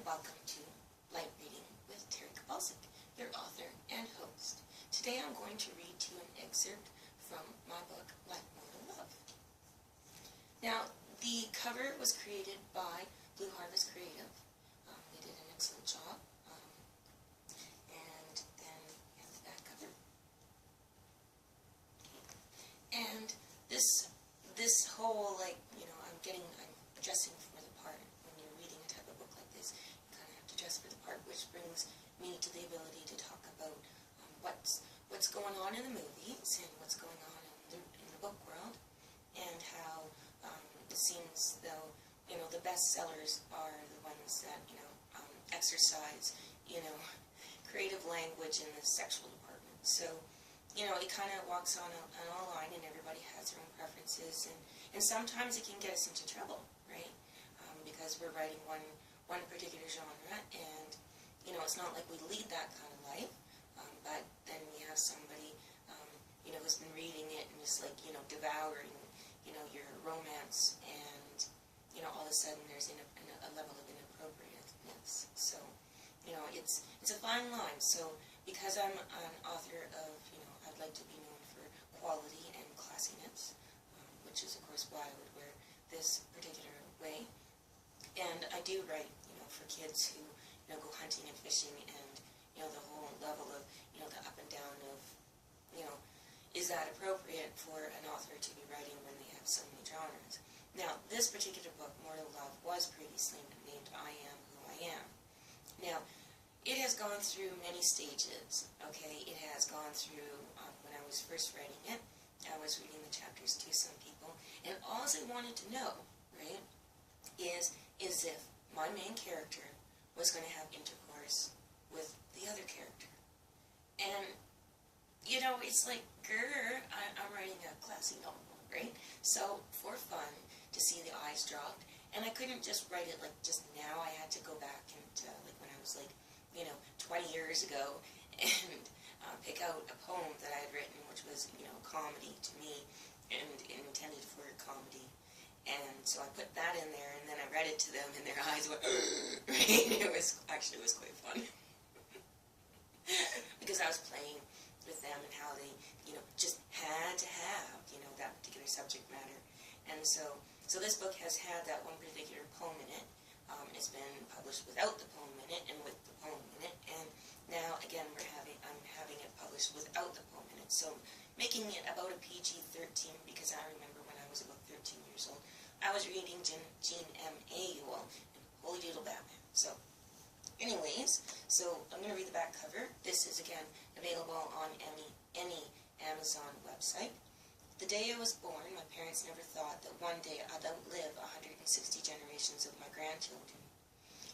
welcome to Light Reading with Terry Kowalczyk, your author and host. Today I'm going to read to you an excerpt from my book, Like Mortal Love. Now, the cover was created by Blue Harvest Creative. They did an excellent job. And then here's the back cover. And this whole, I'm dressing for the part. When you're reading a type of book like this, you kind of have to dress for the part, which brings me to the ability to talk about what's going on in the movies and what's going on in the book world, and how it seems though, the best sellers are the ones that, exercise, creative language in the sexual department. So, it kind of walks on a line, and everybody has their own preferences, and sometimes it can get us into trouble, right? Because we're writing one particular genre, and, it's not like we lead that kind of life, but then we have somebody, who's been reading it and just devouring, your romance, and, all of a sudden there's a level of inappropriateness. So, it's a fine line. So, because I'm an author of, I'd like to be known for quality and classiness, which is, of course, why I would wear this particular way. And I do write, for kids who, go hunting and fishing, and, the whole level of, the up and down of, is that appropriate for an author to be writing when they have so many genres? Now, this particular book, Mortal Love, was previously named I Am Who I Am. Now, it has gone through many stages, okay? It has gone through, when I was first writing it, I was reading the chapters to some people, and all I wanted to know, right, is if my main character was going to have intercourse with the other character. And, it's like, I'm writing a classy novel, right? So, for fun, to see the eyes dropped, and I couldn't just write it like just now. I had to go back and, when I was 20 years ago, and pick out a poem that I had written, which was, comedy to me, and intended for comedy. And so I put that in there, and then I read it to them, and their eyes went, right? It was quite fun. Because I was playing with them and how they, just had to have, that particular subject matter. And so this book has had that one particular poem in it. It's been published without the poem in it and with the poem in it. And now, again, I'm having it published without the poem in it. So making it about a PG-13, because I remember when I was about 13 years old, I was reading Jean M. Auel and Holy Doodle Batman. So, anyways, I'm going to read the back cover. This is, again, available on any Amazon website. The day I was born, my parents never thought that one day I'd outlive 160 generations of my grandchildren.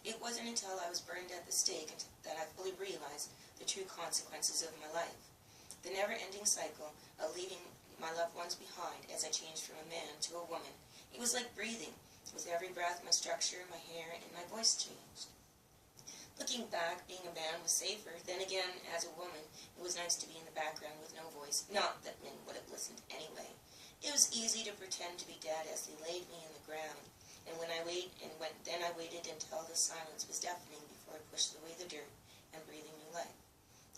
It wasn't until I was burned at the stake that I fully realized the true consequences of my life. The never-ending cycle of leaving my loved ones behind as I changed from a man to a woman. It was like breathing. With every breath, my structure, my hair, and my voice changed. Looking back, being a man was safer. Then again, as a woman, it was nice to be in the background with no voice. Not that men would have listened anyway. It was easy to pretend to be dead as they laid me in the ground. And then I waited until the silence was deafening before I pushed away the dirt and breathed new life.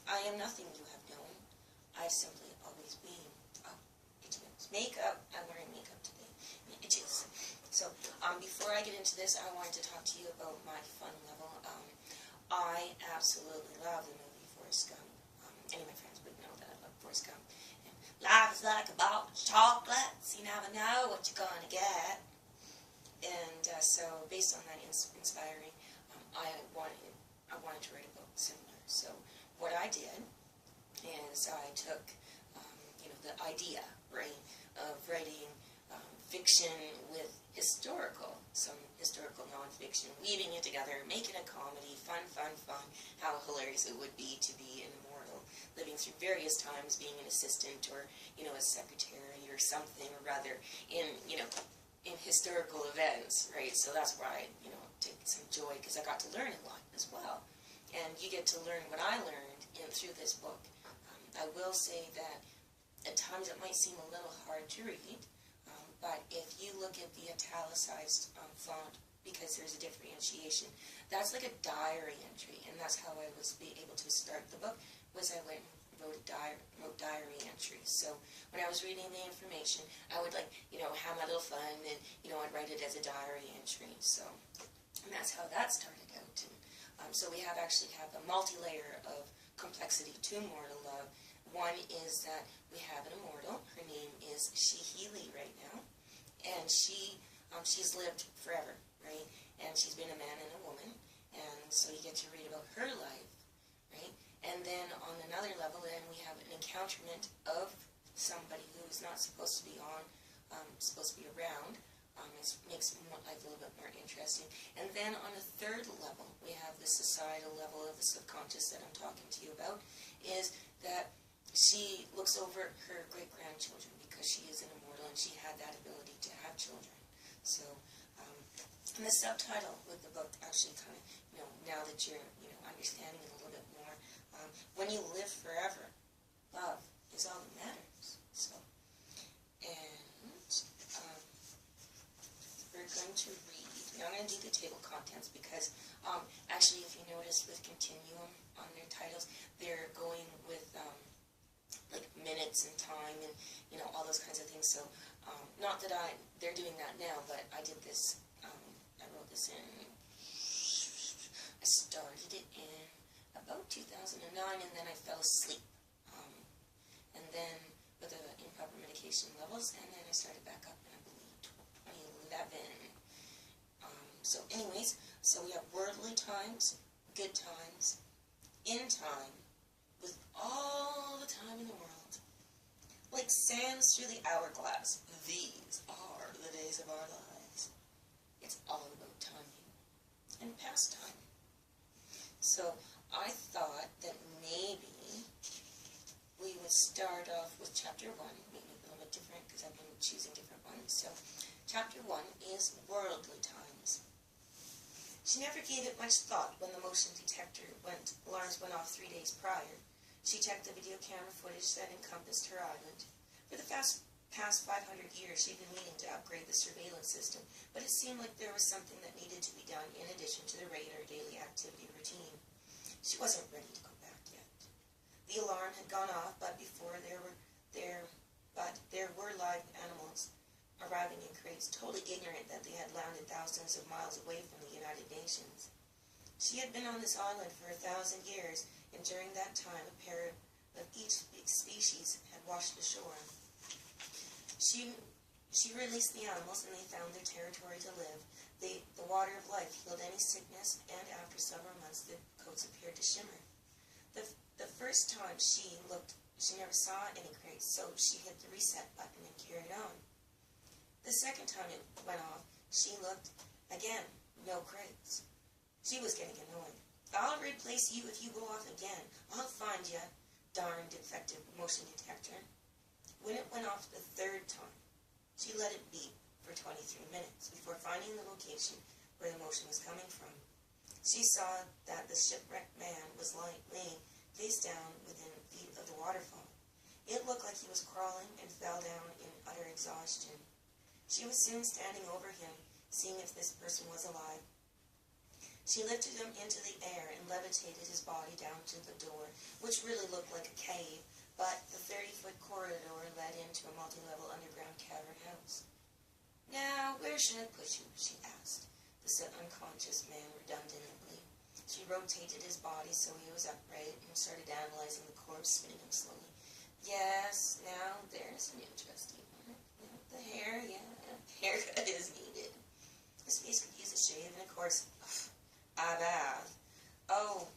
I am nothing you have known. I've simply always been. Oh, itches. Makeup. I'm wearing makeup today. Itches. So, before I get into this, I wanted to talk to you about my fun level. I absolutely love the movie Forrest Gump. Any of my friends would know that I love Forrest Gump. And life is like a box of chocolates. You never know what you're going to get. And so, based on that inspiring, I wanted to write a book similar. So, what I did is I took, the idea, right, of writing fiction with some historical nonfiction, weaving it together, making a comedy, fun, how hilarious it would be to be an immortal, living through various times, being an assistant or, a secretary or something or rather in historical events, right? So that's where I, take some joy, because I got to learn a lot as well. And you get to learn what I learned through this book. I will say that at times it might seem a little hard to read, but if you look at the italicized font because there's a differentiation. That's like a diary entry, and that's how I was able to start the book, was I went and wrote diary entries. So when I was reading the information, I would have my little fun, and I'd write it as a diary entry. So, and that's how that started out. And so we actually have a multi-layer of complexity to Mortal Love. One is that we have an immortal. Her name is Shihili right now, and she's lived forever, right? And she's been a man and a woman, and so you get to read about her life, right? And then on another level, then we have an encounterment of somebody who's not supposed to be supposed to be around. It makes life a little bit more interesting. And then on a third level, we have the societal level of the subconscious that I'm talking to you about, is that she looks over her great-grandchildren because she is an immortal and she had that ability to have children. So, and the subtitle with the book actually kind of, now that you're, understanding it a little bit more, when you live forever, love is all that matters. So, and we're going to read, now I'm going to do the table contents because actually if you notice with Continuum on their titles, they're going with like minutes and time and all those kinds of things. So not that they're doing that now, but I did this, I wrote this in, I started it in about 2009 and then I fell asleep. And then with the improper medication levels, and then I started back up in, I believe, 2011. So anyways, so we have worldly times, good times, in time, with all the time in the world. Like sands through the hourglass, these are the days of our lives. It's all about timing and pastime. So I thought that maybe we would start off with chapter 1, maybe a little bit different because I've been choosing different ones. So chapter 1 is worldly times. She never gave it much thought when the motion detector alarms went off 3 days prior. She checked the video camera footage that encompassed her island. For the past 500 years, she'd been meaning to upgrade the surveillance system, but it seemed like there was something that needed to be done in addition to the regular daily activity routine. She wasn't ready to go back yet. The alarm had gone off, but there were live animals arriving in crates, totally ignorant that they had landed thousands of miles away from the United Nations. She had been on this island for 1,000 years, and during that time, a pair of each species had washed ashore. She released the animals, and they found their territory to live. The water of life healed any sickness, and after several months, the coats appeared to shimmer. The first time she looked, she never saw any crates, so she hit the reset button and carried on. The second time it went off, she looked, again, no crates. She was getting annoyed. I'll replace you if you go off again. I'll find you, darn defective motion detector. When it went off the third time, she let it beep for 23 minutes before finding the location where the motion was coming from. She saw that the shipwrecked man was laying face down within feet of the waterfall. It looked like he was crawling and fell down in utter exhaustion. She was soon standing over him, seeing if this person was alive. She lifted him into the air and levitated his body down to the door, which really looked like a cave, but the 30-foot corridor led into a multi-level underground cavern house. Now, where should I put you? She asked the unconscious man redundantly. She rotated his body so he was upright and started analyzing the corpse, spinning him slowly. Yes, now there's an interesting one. The hair, yeah, haircut is needed. His face could use a shave, and of course, a bath. Oh,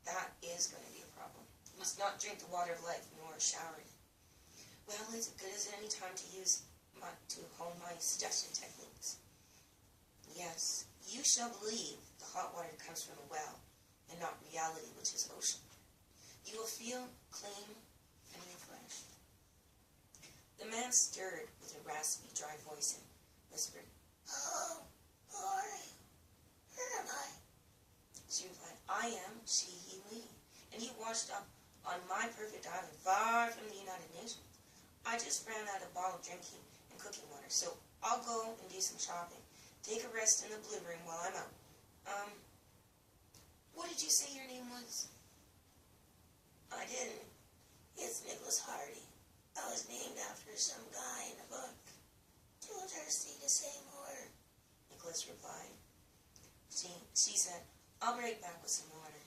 that is going to be a problem. You must not drink the water of life, nor shower in it. Well, is it good as any time to hone my suggestion techniques? Yes, you shall believe the hot water comes from a well, and not reality, which is ocean. You will feel clean and refreshed. The man stirred with a raspy, dry voice and whispered, "Oh, boy, where am I?" She replied, "I am Shi Li, and you washed up on my perfect island, far from the United Nations. I just ran out of bottled drinking and cooking water, so I'll go and do some shopping. Take a rest in the blue room while I'm out. What did you say your name was? I didn't. It's Nicholas Hardy. I was named after some guy in a book. Too thirsty to say more, Nicholas replied. She said, I'll be right back with some water.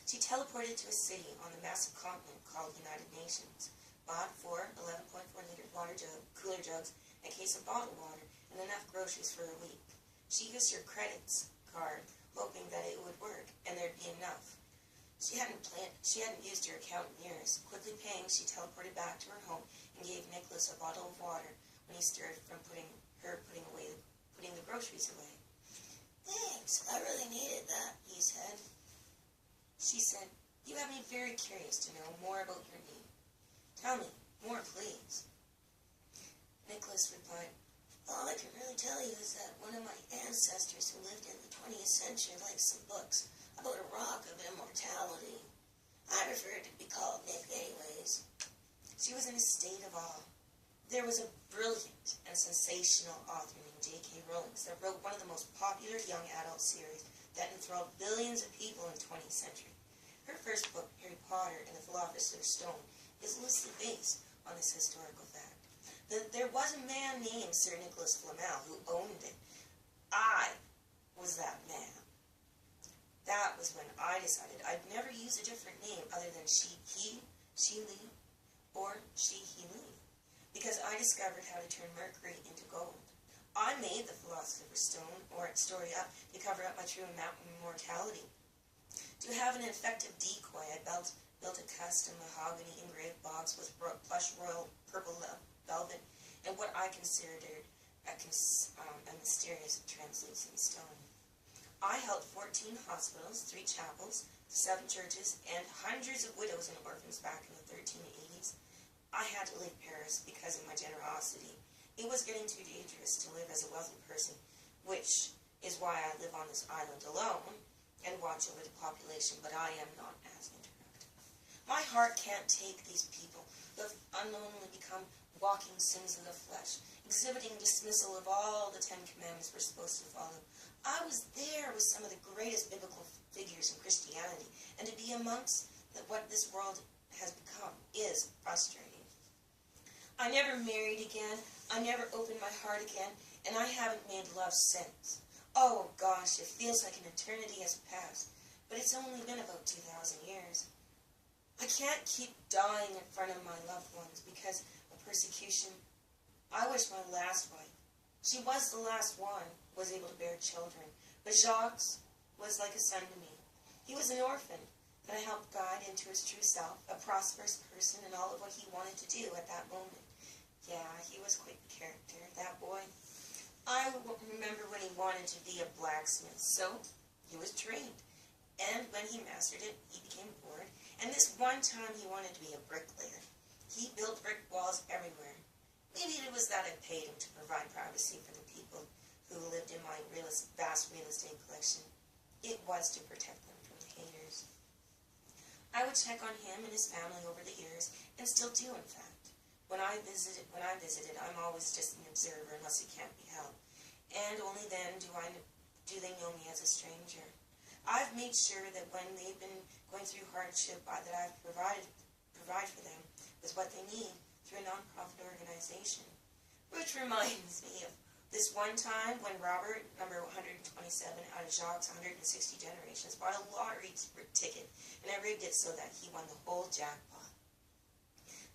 She teleported to a city on the massive continent called United Nations, bought 4 11.4-liter cooler jugs, a case of bottled water, and enough groceries for a week. She used her credits card, hoping that it would work, and there'd be enough. She hadn't used her account in years. Quickly paying, she teleported back to her home and gave Nicholas a bottle of water when he stirred from putting the groceries away. Thanks, I really needed that, he said. She said, you have me very curious to know more about your need. Tell me more, please. Nicholas replied, all I can really tell you is that one of my ancestors who lived in the 20th century liked some books about a rock of immortality. I prefer to be called Nick anyways. She was in a state of awe. There was a brilliant and sensational author named J.K. Rowling that wrote one of the most popular young adult series that enthralled billions of people in the 20th century. Her first book, Harry Potter and the Philosopher's Stone, is loosely based on this historical fact. There was a man named Sir Nicholas Flamel who owned it. I was that man. That was when I decided I'd never use a different name other than she, he, Lee, or she, he, Lee, because I discovered how to turn mercury into gold. I made the Philosopher's Stone, or its story up, to cover up my true immortality. To have an effective decoy, I built a custom mahogany engraved box with plush royal purple velvet and what I considered a mysterious translucent stone. I held 14 hospitals, 3 chapels, 7 churches, and hundreds of widows and orphans back in the 1380s. I had to leave Paris because of my generosity. It was getting too dangerous to live as a wealthy person, which is why I live on this island alone and watch over the population, but I am not as interactive. My heart can't take these people who have unknowingly become walking sins of the flesh, exhibiting dismissal of all the 10 Commandments we're supposed to follow. I was there with some of the greatest biblical figures in Christianity, and to be amongst what this world has become is frustrating. I never married again, I never opened my heart again, and I haven't made love since. Oh gosh, it feels like an eternity has passed, but it's only been about 2,000 years. I can't keep dying in front of my loved ones because of persecution. I wish my last wife, she was the last one, was able to bear children, but Jacques was like a son to me. He was an orphan that I helped guide into his true self, a prosperous person in all of what he wanted to do at that moment. Yeah, he was quite the character, that boy. I remember when he wanted to be a blacksmith, so he was trained. And when he mastered it, he became bored. And this one time he wanted to be a bricklayer. He built brick walls everywhere. Maybe it was that I paid him to provide privacy for the people who lived in my vast real estate collection. It was to protect them from the haters. I would check on him and his family over the years, and still do, in fact. When I visited, I'm always just an observer unless it can't be helped. And only then do they know me as a stranger. I've made sure that when they've been going through hardship, that I've provide for them with what they need through a non-profit organization. Which reminds me of this one time when Robert, number 127 out of Jacques' 160 generations, bought a lottery ticket, and I rigged it so that he won the whole jackpot.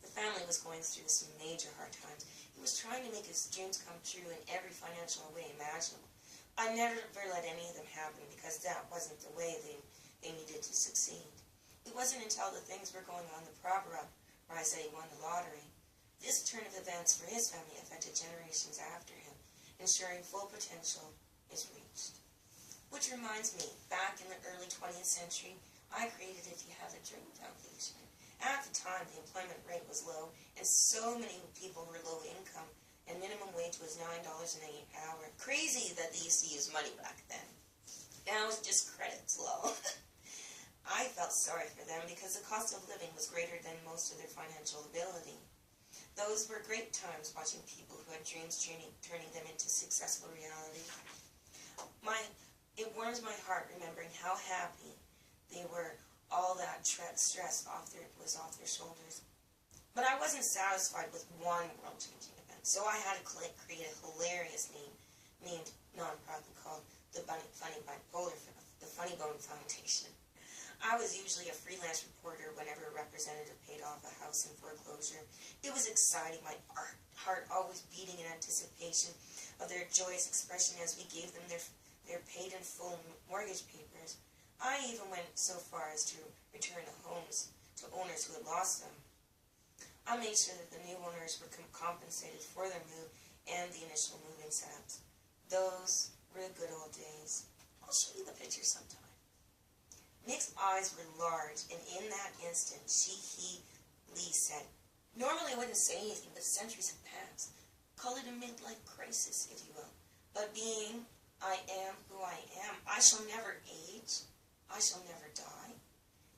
The family was going through some major hard times. He was trying to make his dreams come true in every financial way imaginable. I never let any of them happen because that wasn't the way they needed to succeed. It wasn't until the things were going on the proper up where I said he won the lottery. This turn of events for his family affected generations after him, ensuring full potential is reached. Which reminds me, back in the early 20th century, I created If You Have a Dream Foundation. At the time, the employment rate was low, and so many people were low income, and minimum wage was $9 an hour. Crazy that they used to use money back then. Now it's just credits, lol. I felt sorry for them because the cost of living was greater than most of their financial ability. Those were great times watching people who had dreams turning them into successful reality. It warms my heart remembering how happy they were. All that stress was off their shoulders. But I wasn't satisfied with one world-changing event, so I had to create a hilarious named nonprofit called the Funny Bone Foundation. I was usually a freelance reporter whenever a representative paid off a house in foreclosure. It was exciting, my heart always beating in anticipation of their joyous expression as we gave them their paid-in-full mortgage papers. I even went so far as to return the homes to owners who had lost them. I made sure that the new owners were compensated for their move and the initial moving setups. Those were the good old days. I'll show you the picture sometime. Nick's eyes were large, and in that instant, Lee said, "Normally I wouldn't say anything, but centuries have passed. Call it a midlife crisis, if you will. But being I am who I am, I shall never age. I shall never die.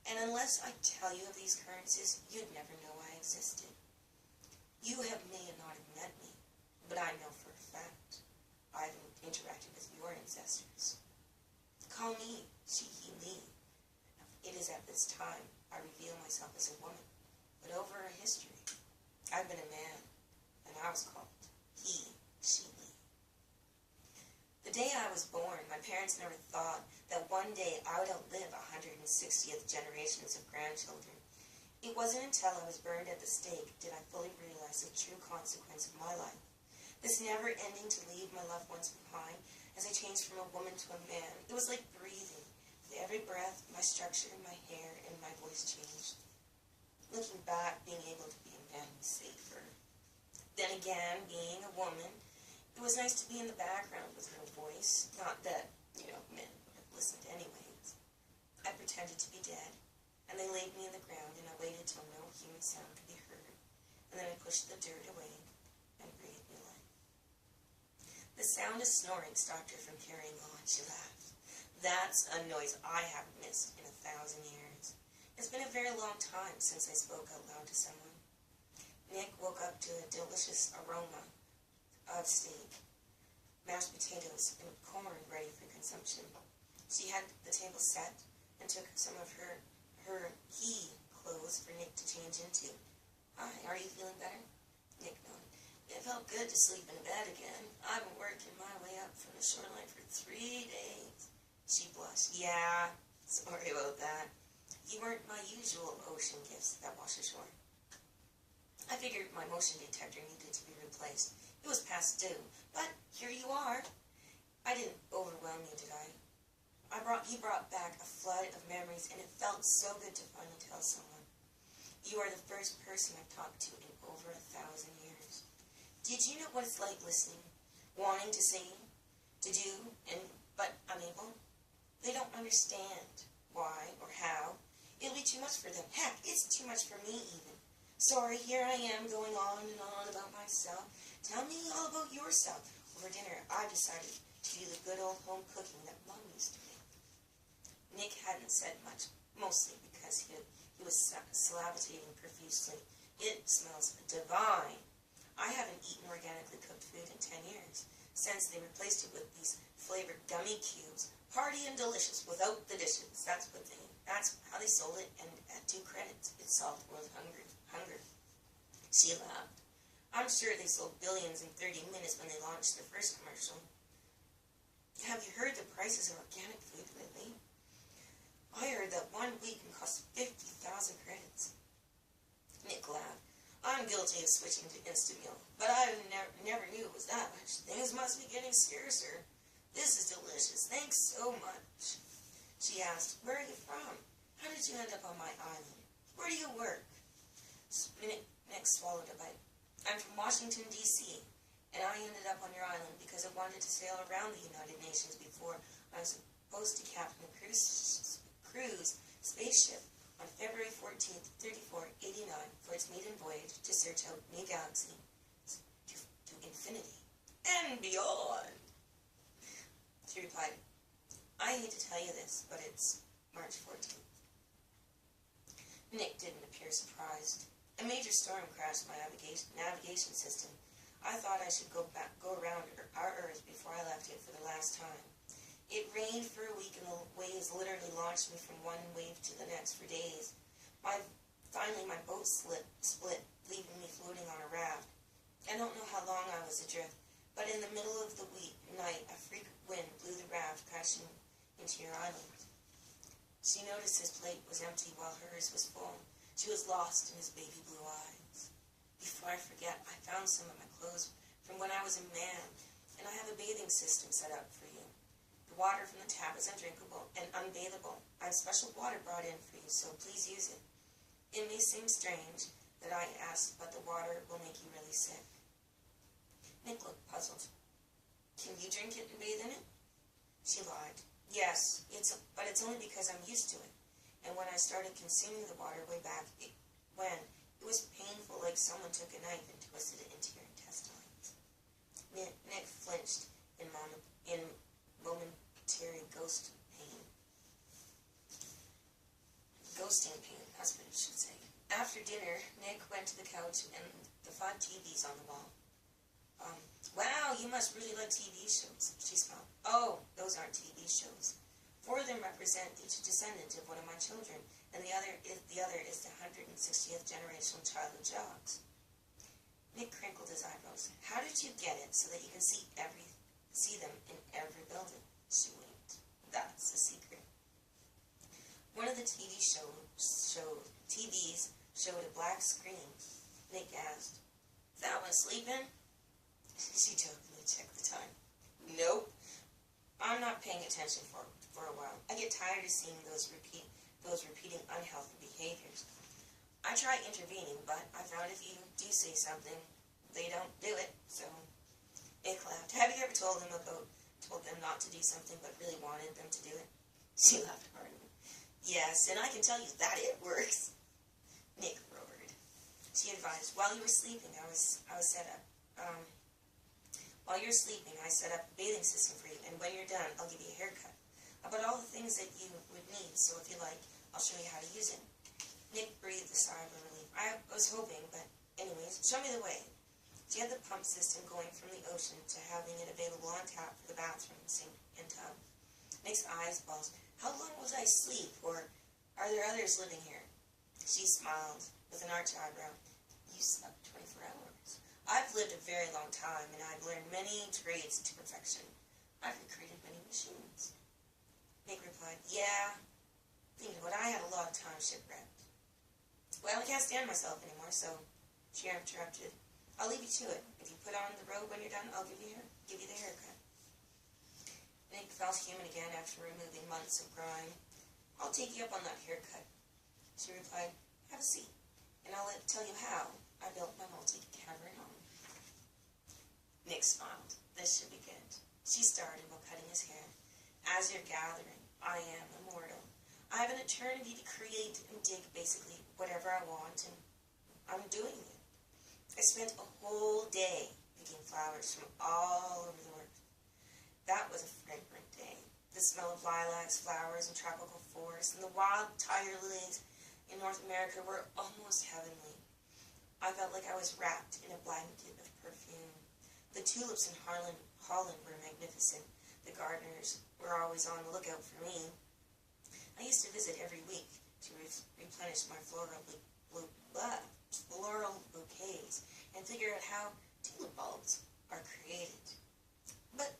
And unless I tell you of these occurrences, you'd never know I existed. You may not have met me, but I know for a fact I've interacted with your ancestors. Call me Lee. It is at this time I reveal myself as a woman, but over a history, I've been a man, and I was called Lee. The day I was born, my parents never thought that one day I would outlive 160th generations of grandchildren. It wasn't until I was burned at the stake did I fully realize the true consequence of my life. This never ending to leave my loved ones behind as I changed from a woman to a man. It was like breathing. With every breath, my structure, my hair, and my voice changed. Looking back, being able to be a man was safer. Then again, being a woman, it was nice to be in the background with no voice. Not that, men would have listened anyways. I pretended to be dead, and they laid me in the ground, and I waited till no human sound could be heard, and then I pushed the dirt away and breathed new life. The sound of snoring stopped her from carrying on. She laughed. That's a noise I haven't missed in 1,000 years. It's been a very long time since I spoke out loud to someone. Nick woke up to a delicious aroma of steak, mashed potatoes, and corn ready for consumption. She had the table set and took some of her key clothes for Nick to change into. "Hi, are you feeling better?" Nick nodded. "It felt good to sleep in bed again. I've been working my way up from the shoreline for 3 days." She blushed. "Yeah, sorry about that. You weren't my usual ocean gifts that wash ashore." I figured my motion detector needed to be replaced. It was past due, but here you are. I didn't overwhelm you, did I? You brought back a flood of memories, and it felt so good to finally tell someone. You are the first person I've talked to in over 1,000 years. Did you know what it's like listening, wanting to sing, to do, but unable? They don't understand why or how. It'll be too much for them. Heck, it's too much for me even. Sorry, here I am going on and on about myself. Tell me all about yourself. Over dinner, I decided to do the good old home cooking that Mom used to make. Nick hadn't said much, mostly because he was salivating profusely. It smells divine. I haven't eaten organically cooked food in 10 years, since they replaced it with these flavored gummy cubes. Hearty and delicious without the dishes. That's how they sold it, and at 2 credits, it solved world hunger. She laughed. I'm sure they sold billions in 30 minutes when they launched their first commercial. Have you heard the prices of organic food lately? I heard that 1 week can cost 50,000 credits. Nick laughed. I'm guilty of switching to Instant Meal, but I never knew it was that much. Things must be getting scarcer. This is delicious. Thanks so much. She asked, "Where are you from? How did you end up on my island? Where do you work?" Nick swallowed a bite. "I'm from Washington, D.C., and I ended up on your island because I wanted to sail around the United Nations before I was supposed to captain a cruise spaceship on February 14th, 3489 for its maiden voyage to search out new galaxies to infinity and beyond." She replied, "I hate to tell you this, but it's March 14th. Nick didn't appear surprised. A major storm crashed my navigation system. I thought I should go around our Earth before I left it for the last time. It rained for a week and the waves literally launched me from one wave to the next for days. Finally, my boat split, leaving me floating on a raft. I don't know how long I was adrift, but in the middle of the night, a freak wind blew the raft crashing into your island. She noticed his plate was empty while hers was full. She was lost in his baby blue eyes. Before I forget, I found some of my clothes from when I was a man, and I have a bathing system set up for you. The water from the tap is undrinkable and unbathable. I have special water brought in for you, so please use it. It may seem strange that I asked, but the water will make you really sick. Nick looked puzzled. Can you drink it and bathe in it? She lied. Yes, but it's only because I'm used to it. And when I started consuming the water way back when, it was painful, like someone took a knife and twisted it into your intestines. Nick flinched in momentary ghosting pain, that's what it should say. After dinner, Nick went to the couch and the 5 TVs on the wall. Wow, you must really like TV shows, she smiled. Oh, those aren't TV shows. 4 of them represent each descendant of one of my children, and the other is the 160th generational child of Jocks. Nick crinkled his eyebrows. How did you get it so that you can see them in every building? She winked. That's the secret. One of the TVs showed a black screen. Nick asked, "That one sleeping?" She jokingly checked the time. Nope. I'm not paying attention for a while. I get tired of seeing those repeating unhealthy behaviors. I try intervening, but I found if you do say something, they don't do it. So Nick laughed. Have you ever told them not to do something, but really wanted them to do it? She laughed hard. Yes, and I can tell you that it works. Nick roared. She advised, while you were sleeping, I set up a bathing system for you, and when you're done, I'll give you a haircut. About all the things that you would need, so if you like, I'll show you how to use it. Nick breathed a sigh of relief. I was hoping, but anyways, show me the way. She had the pump system going from the ocean to having it available on tap for the bathroom, sink, and tub. Nick's eyes bulged. How long was I asleep, or are there others living here? She smiled with an arched eyebrow. You slept 24 hours. I've lived a very long time, and I've learned many trades to perfection. I've recreated many machines. Nick replied, yeah, thinking about it, I had a lot of time shipwrecked. Well, I can't stand myself anymore, so she interrupted. I'll leave you to it. If you put on the robe when you're done, I'll give you the haircut. Nick felt human again after removing months of grime. I'll take you up on that haircut. She replied, have a seat, and I'll tell you how I built my multi-cavern home. Nick smiled. This should be good. She started while cutting his hair. As you're gathering, I am immortal. I have an eternity to create and dig basically whatever I want, and I'm doing it. I spent a whole day picking flowers from all over the world. That was a fragrant day. The smell of lilacs, flowers, and tropical forests, and the wild tiger lilies in North America were almost heavenly. I felt like I was wrapped in a blanket of perfume. The tulips in Holland were magnificent. The gardeners were always on the lookout for me. I used to visit every week to replenish my floral bouquets and figure out how tulip bulbs are created. But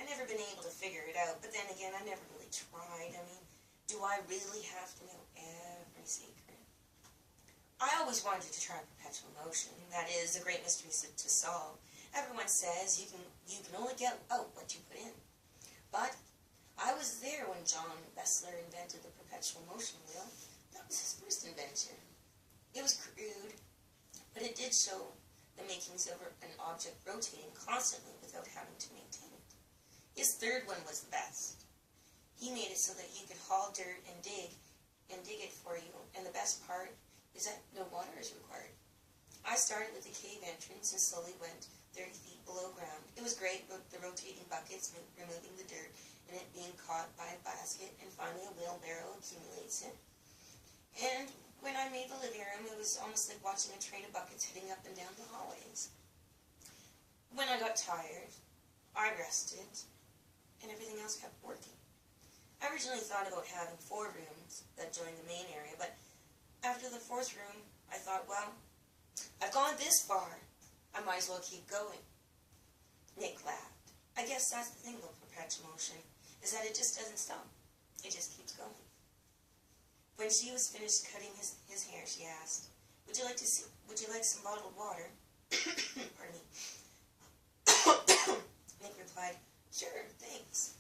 I've never been able to figure it out, but then again, I never really tried. I mean, do I really have to know every secret? I always wanted to try perpetual motion. That is a great mystery to solve. Everyone says you can only get out what you put in. But I was there when John Bessler invented the perpetual motion wheel. That was his first invention. It was crude, but it did show the makings of an object rotating constantly without having to maintain it. His third one was the best. He made it so that you could haul dirt and dig it for you, and the best part is that no water is required. I started with the cave entrance and slowly went 30 feet below ground. It was great with the rotating buckets, removing the dirt, and it being caught by a basket, and finally a wheelbarrow accumulates it. And when I made the living room, it was was almost like watching a train of buckets heading up and down the hallways. When I got tired, I rested, and everything else kept working. I originally thought about having 4 rooms that joined the main area, but after the 4th room, I thought, well, I've gone this far, I might as well keep going. Nick laughed. I guess that's the thing about perpetual motion, is that it just doesn't stop. It just keeps going. When she was finished cutting his hair, she asked, would you like some bottled water? Pardon me. Nick replied, sure, thanks.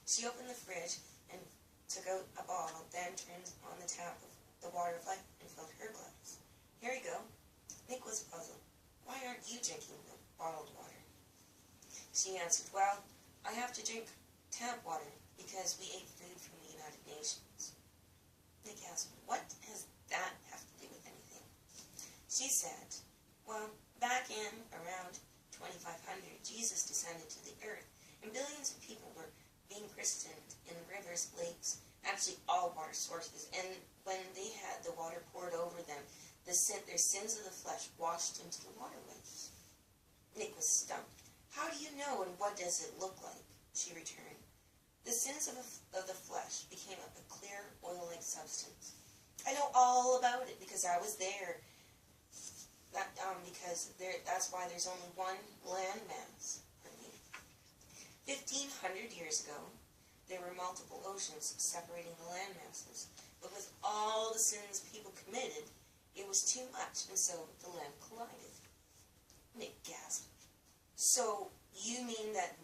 She opened the fridge and took out a bottle, then turned on the tap of the water pipe and filled her glass. Here you go. Nick was puzzled. Why aren't you drinking the bottled water? She answered, well, I have to drink tap water because we ate food from the United Nations. Nick asked, what does that have to do with anything? She said, well, back in around 2500, Jesus descended to the earth, and billions of people were being christened in rivers, lakes, actually all water sources. And when they had the water poured over them, their sins of the flesh washed into the waterways. Nick was stumped. How do you know, and what does it look like? She returned. The sins of the flesh became a clear, oil-like substance. I know all about it because I was there. That's why there's only one landmass. 1,500 years ago, there were multiple oceans separating the land masses, but with all the sins people committed, it was too much, and so the land collided. Nick gasped. So, you mean that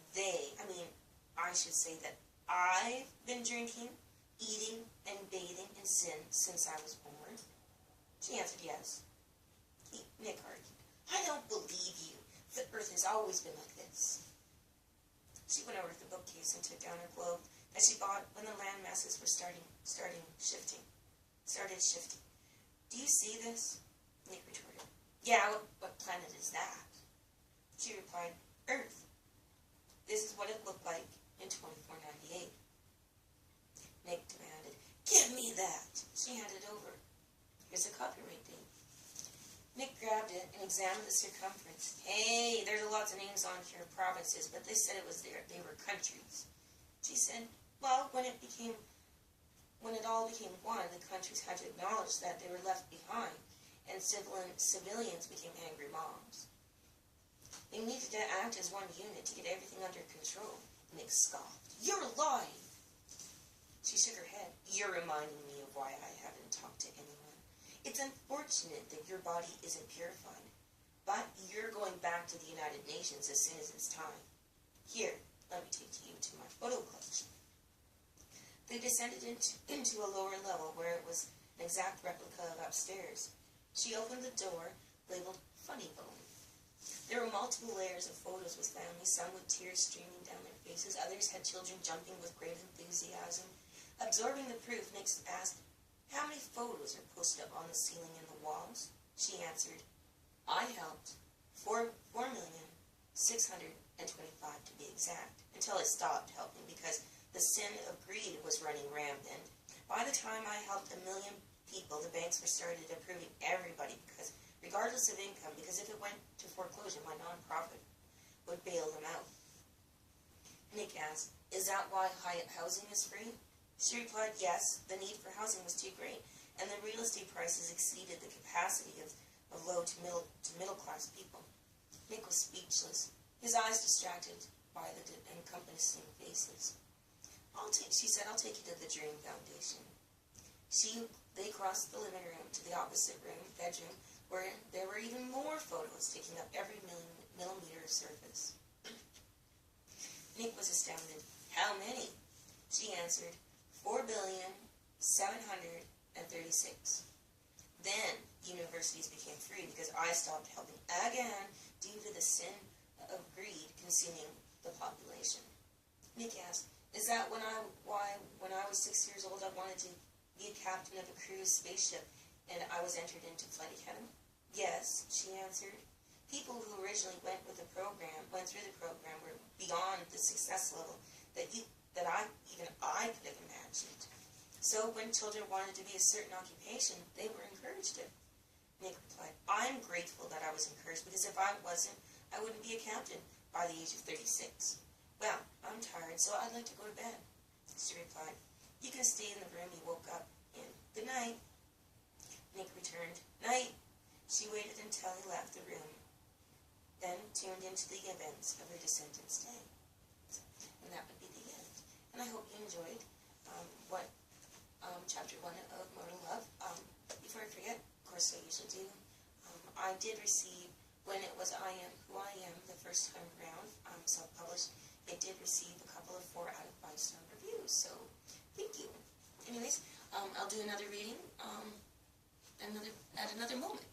I should say that I've been drinking, eating, and bathing in sin since I was born? She answered yes. Nick argued, I don't believe you. The earth has always been like this. She went over to the bookcase and took down her globe that she bought when the land masses were started shifting. Do you see this? Nick retorted. Yeah, what planet is that? She replied, Earth. This is what it looked like in 2498. Nick demanded, give me that. She handed it over. Here's a copyright date. Nick grabbed it and examined the circumference. Hey, there's lots of names on here, provinces, but they said it was they were countries. She said, well, when it all became one, the countries had to acknowledge that they were left behind, and civilians became angry mobs. They needed to act as one unit to get everything under control. Nick scoffed. You're lying! She shook her head. You're reminding me of why I haven't talked to anyone. It's unfortunate that your body isn't purified, but you're going back to the United Nations as soon as it's time. Here, let me take you to my photo collection. They descended into a lower level where it was an exact replica of upstairs. She opened the door, labeled Funny Bone. There were multiple layers of photos with families, some with tears streaming down their faces, others had children jumping with great enthusiasm. Absorbing the proof, Nick asked, how many photos are posted up on the ceiling and the walls? She answered, I helped. 4,625,000 to be exact, until I stopped helping because the sin of greed was running rampant. By the time I helped 1 million people, the banks were started approving everybody because, regardless of income, because if it went to foreclosure, my nonprofit would bail them out. Nick asked, is that why housing is free? She replied, yes, the need for housing was too great, and the real estate prices exceeded the capacity of low to middle class people. Nick was speechless, his eyes distracted by the encompassing faces. She said, I'll take you to the Dream Foundation. They crossed the living room to the opposite bedroom, where there were even more photos taking up every millimeter of surface. Nick was astounded. How many? She answered, 4,736,000. Then universities became free because I stopped helping again due to the sin of greed consuming the population. Nick asked, is that when I was 6 years old I wanted to be a captain of a cruise spaceship and I was entered into flight academy? Yes, she answered. People who originally went through the program were beyond the success level that I could have imagined. So when children wanted to be a certain occupation, they were encouraged it. Nick replied, I'm grateful that I was encouraged, because if I wasn't, I wouldn't be a captain by the age of 36. Well, I'm tired, so I'd like to go to bed. She replied, you can stay in the room you woke up in. Good night. Nick returned, night. She waited until he left the room, then tuned into the events of her descendant's day. And that would be the end. And I hope you enjoyed chapter 1 of Mortal Love. Before I forget, of course I usually do, I did receive, when it was I Am Who I Am the first time around, self-published, it did receive a couple of 4 out of 5-star reviews, so thank you. Anyways, I'll do another reading at another moment.